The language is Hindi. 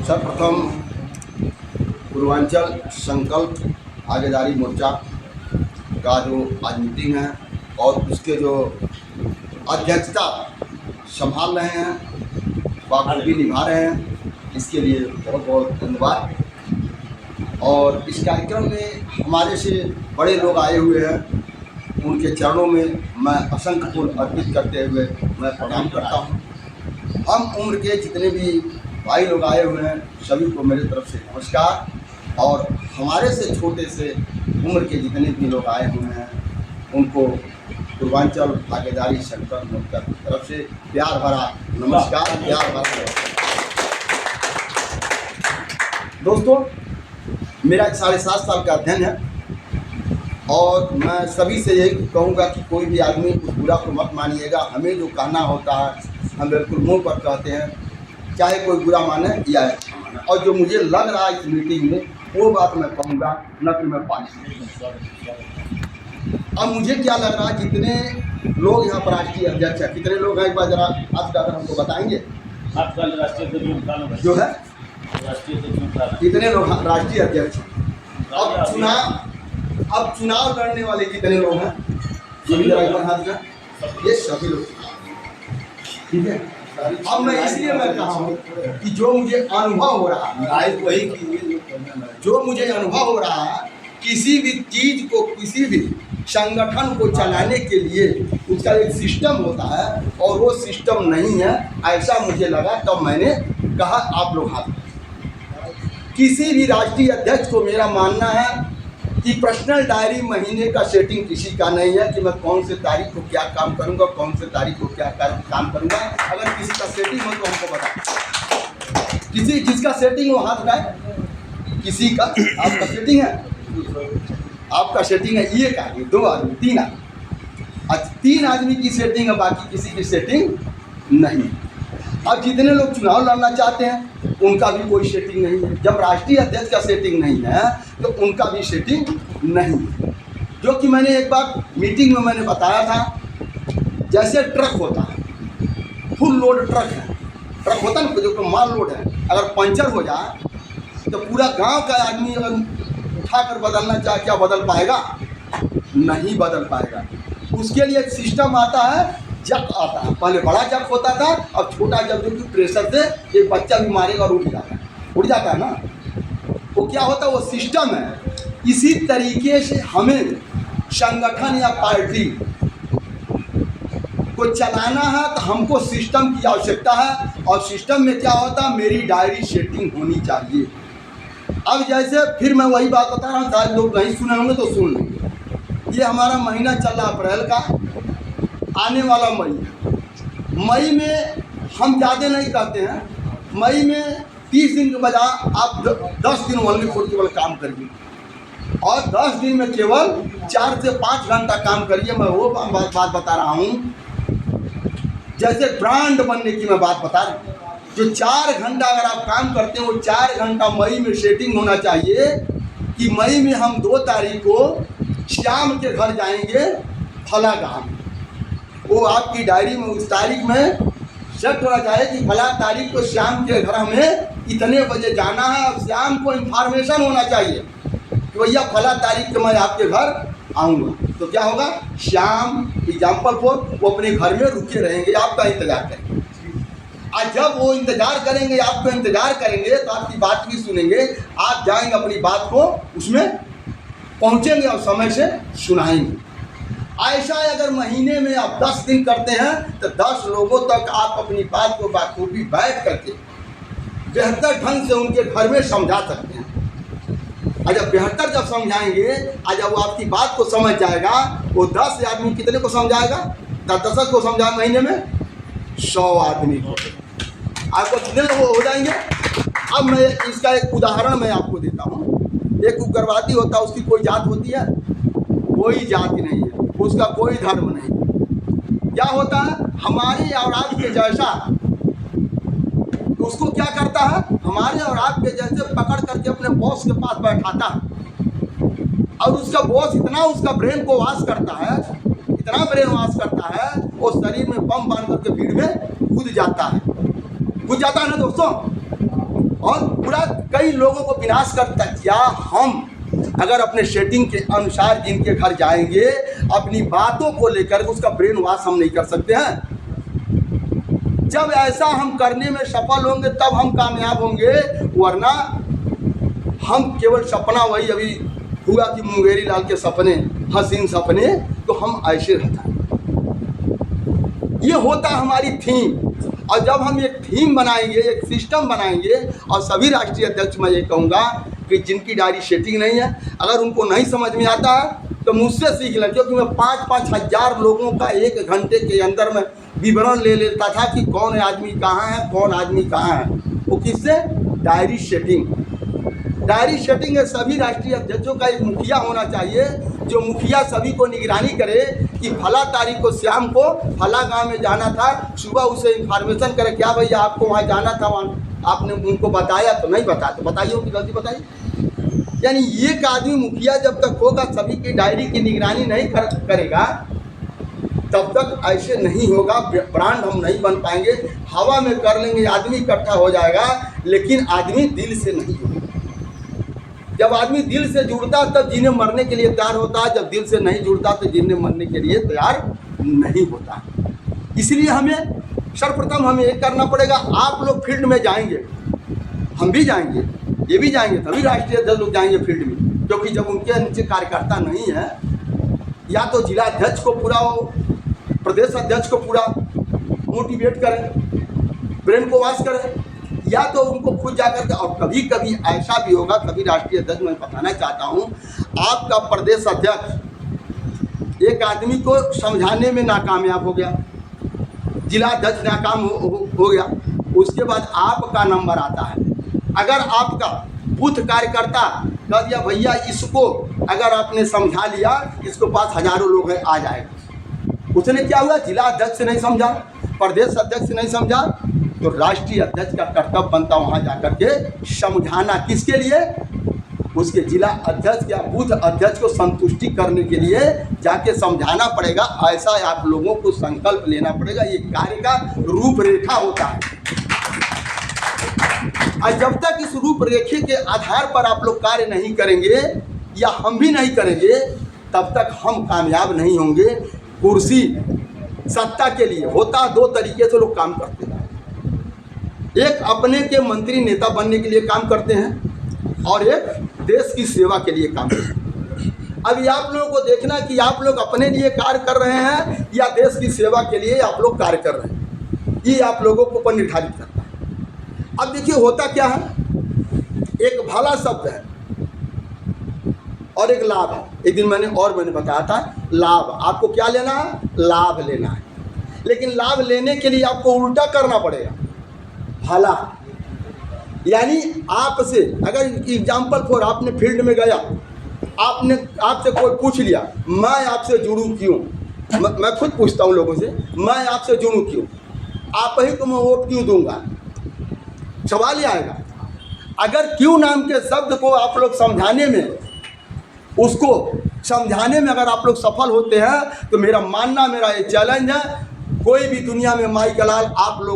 सर्वप्रथम पूर्वांचल संकल्प आगेदारी मोर्चा का जो आज मीटिंग है और उसके जो अध्यक्षता संभाल रहे हैं, बखूबी निभा रहे हैं, इसके लिए बहुत बहुत धन्यवाद। और इस कार्यक्रम में हमारे से बड़े लोग आए हुए हैं, उनके चरणों में मैं असंख्य फूल अर्पित करते हुए मैं प्रणाम करता हूँ। हम उम्र के जितने भी भाई लोग आए हुए हैं सभी को मेरी तरफ से नमस्कार, और हमारे से छोटे से उम्र के जितने भी लोग आए हुए हैं उनको पूर्वांचल भागीदारी संकल्प मोर्चा की तरफ से प्यार भरा नमस्कार, प्यार भरा। दोस्तों, मेरा 7.5 साल का अध्ययन है और मैं सभी से यही कहूँगा कि कोई भी आदमी उस बुरा को मत मानिएगा। हमें जो कहना होता है हम बिल्कुल मुँह पर कहते हैं, चाहे कोई बुरा माने या अच्छा माने। और जो मुझे लग रहा है इस मीटिंग में वो बात मैं कहूँगा, न कि मैं पास। अब मुझे क्या लग रहा है, जितने लोग यहाँ पर राष्ट्रीय अध्यक्ष हैं, कितने लोग हैं एक बार जरा आज का अगर हमको बताएंगे जो है कितने लोग राष्ट्रीय अध्यक्ष हैं। अब चुनाव लड़ने वाले कितने लोग हैं, सभी जरा एक बार हाथ में, ये सभी लोग, ठीक है। अब मैं इसलिए मैं कहा हूँ कि जो मुझे अनुभव हो रहा है, जो मुझे अनुभव हो रहा है, किसी भी चीज़ को, किसी भी संगठन को चलाने के लिए उसका एक सिस्टम होता है और वो सिस्टम नहीं है, ऐसा मुझे लगा। तब मैंने कहा आप लोग हाथ। किसी भी राष्ट्रीय अध्यक्ष को मेरा मानना है कि पर्सनल डायरी महीने का सेटिंग किसी का नहीं है कि मैं कौन से तारीख को क्या काम करूंगा, कौन से तारीख को क्या काम करूंगा। अगर किसी का सेटिंग हो तो हमको बता, किसी जिसका सेटिंग हो हाथ उठाए। किसी का आपका सेटिंग है, आपका सेटिंग है ये का, 2 आदमी 3 आदमी, 3 आदमी की सेटिंग है, बाकी किसी की सेटिंग नहीं। अब जितने लोग चुनाव लड़ना चाहते हैं उनका भी कोई सेटिंग नहीं है। जब राष्ट्रीय अध्यक्ष का सेटिंग नहीं है तो उनका भी सेटिंग नहीं है। जो कि मैंने एक बार मीटिंग में मैंने बताया था, जैसे ट्रक होता है, फुल लोड ट्रक है, ट्रक होता है ना जो माल लोड है, अगर पंचर हो जाए तो पूरा गांव का आदमी अगर उठाकर बदलना चाहे क्या बदल पाएगा? नहीं बदल पाएगा। उसके लिए एक सिस्टम आता है, जक आता है। पहले बड़ा जक होता था, अब छोटा जक जो कि प्रेशर से एक बच्चा भी मारेगा और उड़ जाता है ना, वो क्या होता है, वो सिस्टम है। इसी तरीके से हमें संगठन या पार्टी को चलाना है तो हमको सिस्टम की आवश्यकता है, और सिस्टम में क्या होता है, मेरी डायरी सेटिंग होनी चाहिए। अब जैसे फिर मैं वही बात बता रहा हूँ, शायद लोग नहीं सुने होंगे तो सुन लेंगे। ये हमारा महीना चल रहा अप्रैल का, आने वाला मई में हम ज़्यादा नहीं कहते हैं। मई में 30 दिन के बजाय आप 10 दिन ओनली फॉर केवल काम करिए, और 10 दिन में केवल 4 से 5 घंटा काम करिए। मैं वो बात बता रहा हूँ, जैसे ब्रांड बनने की मैं बात बता रहा हूँ। जो 4 घंटा अगर आप काम करते हैं, वो 4 घंटा मई में सेटिंग होना चाहिए कि मई में हम 2 तारीख को श्याम के घर जाएंगे फला गाँव। वो आपकी डायरी में उस तारीख में सेट होना चाहिए कि फला तारीख को श्याम के घर हमें इतने बजे जाना है, और श्याम को इन्फॉर्मेशन होना चाहिए कि भैया फला तारीख को मैं आपके घर आऊँगा। तो क्या होगा, श्याम एग्जाम्पल फॉर वो अपने घर में रुके रहेंगे, आपका इंतजार करेंगे। और जब वो इंतजार करेंगे, आपको इंतजार करेंगे, तो आपकी बात भी सुनेंगे। आप जाएंगे अपनी बात को उसमें पहुँचेंगे और समय से सुनाएंगे। ऐसा अगर महीने में आप 10 दिन करते हैं तो 10 लोगों तक आप अपनी बात को बखूबी बैठ करके बेहतर ढंग से उनके घर में समझा सकते हैं। और जब बेहतर जब समझाएंगे, और जब वो आपकी बात को समझ जाएगा, वो 10 आदमी कितने को समझाएगा, 10 को समझाए महीने में 100 आदमी को, आपको कितने लोग हो जाएंगे। अब मैं इसका एक उदाहरण मैं आपको देता हूँ। एक उग्रवादी होता है, उसकी कोई जात होती है? कोई जाति नहीं है, उसका कोई धर्म नहीं। क्या होता है, हमारे और आपके जैसा उसको क्या करता है, हमारे और आपके जैसे पकड़ करके अपने बॉस के पास बैठाता है, और उसका बॉस इतना उसका ब्रेन को वाश करता है, इतना ब्रेन वाश करता है, वो शरीर में बम बांध करके भीड़ में कूद जाता है ना दोस्तों। और पूरा कई लोगों को विनाश करता है। क्या हम अगर अपने सेटिंग के अनुसार जिनके घर जाएंगे अपनी बातों को लेकर उसका ब्रेन वॉश हम नहीं कर सकते हैं? जब ऐसा हम करने में सफल होंगे तब हम कामयाब होंगे, वरना हम केवल सपना वही अभी हुआ कि मुंगेरी लाल के सपने हसीन सपने, तो हम ऐसे रहता। ये होता हमारी थीम। और जब हम एक थीम बनाएंगे, एक सिस्टम बनाएंगे, और सभी राष्ट्रीय अध्यक्ष मैं ये कहूँगा कि जिनकी डायरी सेटिंग नहीं है, अगर उनको नहीं समझ में आता है तो मुझसे सीख लें, क्योंकि मैं 5-5 हज़ार लोगों का 1 घंटे के अंदर में विवरण ले लेता था कि कौन आदमी कहाँ है, कौन आदमी कहाँ है। वो किससे? Diary setting. डायरी सेटिंग है। सभी राष्ट्रीय अध्यक्षों का एक मुखिया होना चाहिए, जो मुखिया सभी को निगरानी करे कि फला तारीख को शाम को फला गांव में जाना था, सुबह उसे इन्फॉर्मेशन करे, क्या भैया आपको वहाँ जाना था, वहाँ आपने उनको बताया तो नहीं बताया, तो बताइए उनकी गलती बताइए। यानी एक आदमी मुखिया जब तक होगा, सभी की डायरी की निगरानी नहीं करेगा, तब तक ऐसे नहीं होगा। ब्रांड हम नहीं बन पाएंगे। हवा में कर लेंगे, आदमी इकट्ठा हो जाएगा, लेकिन आदमी दिल से नहीं होगा। जब आदमी दिल से जुड़ता तब जीने मरने के लिए तैयार होता है, जब दिल से नहीं जुड़ता तो जीने मरने के लिए तैयार नहीं होता। इसलिए हमें सर्वप्रथम हमें एक करना पड़ेगा। आप लोग फील्ड में जाएंगे, हम भी जाएंगे, ये भी जाएंगे, तभी राष्ट्रीय अध्यक्ष लोग जाएंगे फील्ड में, क्योंकि जब उनके नीचे कार्यकर्ता नहीं है, या तो जिला अध्यक्ष को पूरा हो, प्रदेश अध्यक्ष को पूरा मोटिवेट करें, ब्रेन को वॉश करें, या तो उनको खुद जाकर के। और कभी कभी ऐसा भी होगा, कभी राष्ट्रीय अध्यक्ष मैं बताना चाहता हूँ, आपका प्रदेश अध्यक्ष एक आदमी को समझाने में नाकामयाब हो गया, जिला अध्यक्ष नाकाम हो गया, उसके बाद आपका नंबर आता है। अगर आपका बूथ कार्यकर्ता कह दिया भैया इसको अगर आपने समझा लिया, इसको पास हजारों लोग हैं आ जाएगा, उसने क्या हुआ, जिला अध्यक्ष से नहीं समझा, प्रदेश अध्यक्ष से नहीं समझा, तो राष्ट्रीय अध्यक्ष का कर्तव्य बनता वहाँ जाकर के समझाना। किसके लिए? उसके जिला अध्यक्ष या बूथ अध्यक्ष को संतुष्टि करने के लिए जाके समझाना पड़ेगा। ऐसा आप लोगों को संकल्प लेना पड़ेगा। ये कार्य का रूपरेखा होता है, और जब तक इस रूपरेखे के आधार पर आप लोग कार्य नहीं करेंगे, या हम भी नहीं करेंगे, तब तक हम कामयाब नहीं होंगे। कुर्सी सत्ता के लिए होता, 2 तरीके से लोग काम करते हैं। एक अपने के मंत्री नेता बनने के लिए काम करते हैं, और एक देश की सेवा के लिए काम करते हैं। अभी आप लोगों को देखना कि आप लोग अपने लिए कार्य कर रहे हैं या देश की सेवा के लिए आप लोग कार्य कर रहे हैं, ये आप लोगों को ऊपर निर्धारित करता है। अब देखिए होता क्या है, एक भला शब्द है और एक लाभ है। एक दिन मैंने बताया था, लाभ आपको क्या लेना है, लाभ लेना है, लेकिन लाभ लेने के लिए आपको उल्टा करना पड़ेगा, भला। यानी आपसे अगर एग्जाम्पल फॉर आपने फील्ड में गया, आपसे कोई पूछ लिया मैं आपसे जुड़ूं क्यों, मैं खुद पूछता हूं लोगों से, मैं आपसे जुड़ूं क्यों, आप ही को मैं वोट क्यों दूंगा, सवाल ही आएगा। अगर क्यों नाम के शब्द को आप लोग समझाने में, उसको समझाने में अगर आप लोग सफल होते हैं, तो मेरा मानना, मेरा ये चैलेंज है, कोई भी दुनिया में माई का लाल आप लोग